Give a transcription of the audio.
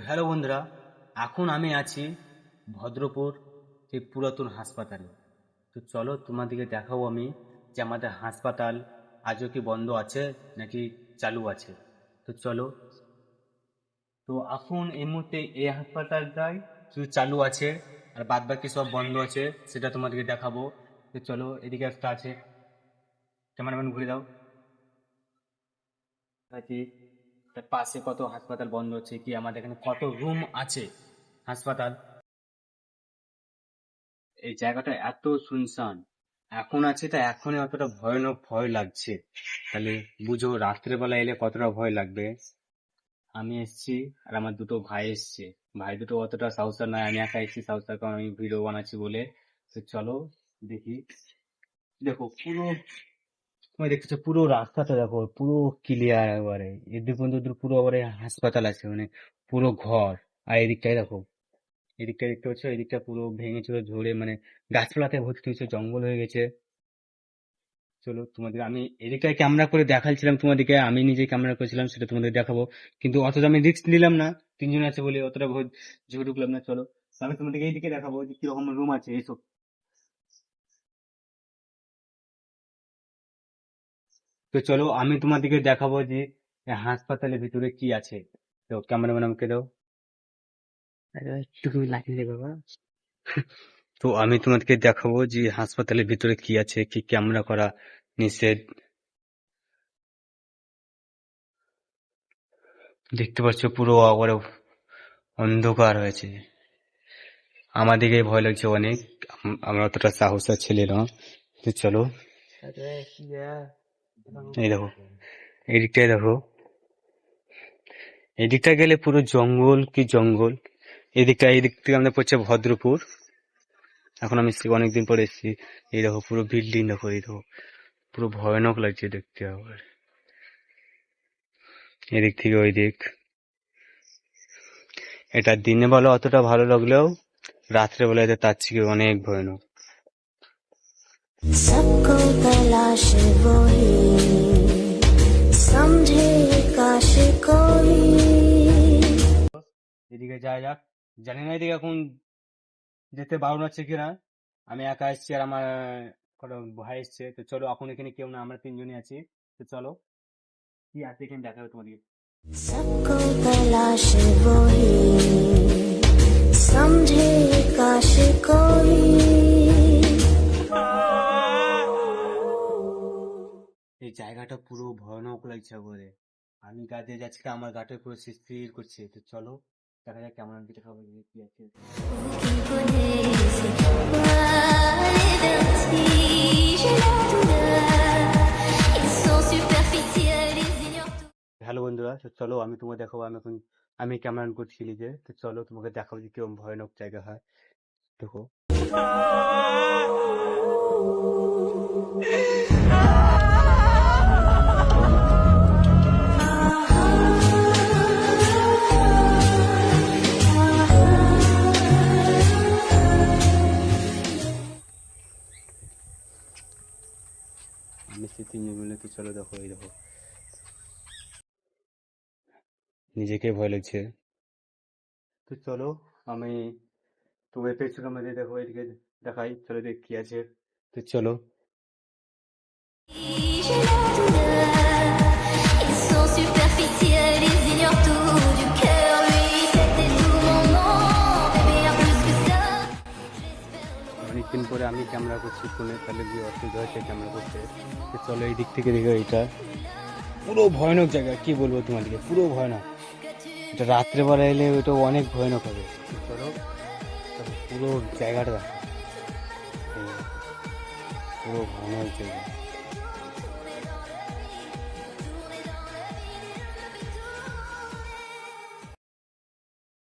Hello বন্ধুরা, এখন আমি আছি ভদ্রপুর সেই পুরাতন হাসপাতালে। তো চলো তোমাদেরকে দেখাবো আমি যে আমাদের হাসপাতাল আজও কি বন্ধ আছে নাকি চালু আছে। তো চলো। তো এখন এই মুহূর্তে এই হাসপাতালটাই শুধু চালু আছে, আর বাদ বাকি সব বন্ধ আছে, সেটা তোমাদেরকে দেখাবো। তো চলো, এদিকে একটা আছে, ক্যামেরাম্যান ঘুরে দাও। দেখি তার পাশে কত হাসপাতাল বন্ধ আছে, কি আমাদের এখানে কত রুম আছে হাসপাতাল। এই জায়গাটা এত শুনশান এখন আছে, তা এখনই অতটা ভয়ানক ভয় লাগছে, তাহলে বুঝো রাত্রেবেলা এলে কতটা ভয় লাগবে। আমি এসছি আর আমার দুটো ভাই এসছে, ভাই দুটো অতটা সাহসটা নয়, আমি একা এসছি সাহসটা, কারণ আমি ভিডিও বানাচ্ছি বলে। তো চলো দেখি। দেখো পুরো, তুমি দেখতেছো পুরো রাস্তাটা দেখো, পুরো ক্লিয়ার একবারে, এদিক পর্যন্ত পুরো একবারে হাসপাতাল আছে, মানে পুরো ঘর। আর এদিকটাই দেখো, এদিকটা দেখতে পাচ্ছ, এদিকটা পুরো ভেঙে চুরে ঝরে, মানে গাছপালাতে ভর্তি হয়েছে, জঙ্গল হয়ে গেছে। চলো তোমাদের আমি এদিকটায় ক্যামেরা করে দেখাচ্ছিলাম তোমাদেরকে, আমি নিজে ক্যামেরা করেছিলাম, সেটা তোমাদের দেখাবো। কিন্তু অতটা আমি রিস্ক নিলাম না, তিনজন আছে বলে অতটা ঝুঁকে ঢুকলাম না। চলো, তো আমি তোমাদেরকে এইদিকে দেখাবো যে কিরকম রুম আছে এইসব। তো চলো আমি তোমাদেরকে দেখাবো যে হাসপাতালের ভিতরে কি আছে। তো ক্যামেরাম্যান আমাকে দাও। আরে একটু লাগিয়ে দে বাবা। তো আমি তোমাদেরকে দেখাবো যে হাসপাতালের ভিতরে কি আছে, কি ক্যামেরা করা নিষেধ। দেখতে পাচ্ছ পুরো আবার অন্ধকার হয়েছে, আমাদেরকে ভয় লাগছে অনেক। আমরা অতটা সাহসের ছেলে না। তো চলো, এই দেখো, এদিকটায় দেখো, এদিকটা গেলে পুরো জঙ্গল, কি জঙ্গল। এদিক থেকে আমাদের পড়ছে ভদ্রপুর। এখন আমি অনেকদিন পরে এসেছি। এই দেখো পুরো বিল্ডিং, দেখো এই দেখো, পুরো ভয়ানক লাগছে দেখতে। আবার এদিক থেকে ওই দিক, এটা দিনে বেলা অতটা ভালো লাগলেও রাত্রে বেলা এটা তার থেকে অনেক ভয়ানক। सबको तलाश वो ही समझे काश कोई। এদিকে যাওয়া যাক, জানি না এদিকে এখন যেতে বারণ আছে কিনা। আমি একা এসেছি আর আমার কোনো ভাই এসছে। তো চলো, এখন এখানে কেউ না, আমরা তিনজনই আছি। তো চলো কি আছে এখানে দেখাবো তোমাদেরকে। सबको तलाश वो ही समझे काश कोई। এই জায়গাটা পুরো ভয়ানক লাগছে বলে, আমি গা দিয়ে যাচ্ছি, আমার গাটা পুরো শিরশির করছে। তো চলো দেখা যাক কেমন দিকে খাবো, কি আছে। হ্যালো বন্ধুরা, তো চলো আমি তোমাকে দেখাবো, আমি এখন আমি ক্যামেরা অন করছি নিজে। তো চলো তোমাকে দেখাবো যে কিরকম ভয়ানক জায়গা হয়। দেখো, আমি সে তিনজন মিলে। তো চলো দেখো, এই দেখো, নিজেকে ভয় লাগছে। তো চলো আমি তোমার পেছনে আমাদের দেখো, এদিকে দেখাই, চলো দেখ কি আছে। তো চলো, অনেকদিন পরে আমি ক্যামেরা করছি ফোনে, তাহলে গিয়ে অসুবিধা হচ্ছে ক্যামেরা করতে। তো চলো এই দিক থেকে দেখো, এটা পুরো ভয়ানক জায়গা, কি বলবো তোমাদেরকে, পুরো ভয়ানক। এটা রাত্রেবেলা এলে ওটা অনেক ভয়ানক হবে। তো চলো পুরো জায়গাটা দেখো, পুরো ভয়ানক জায়গা।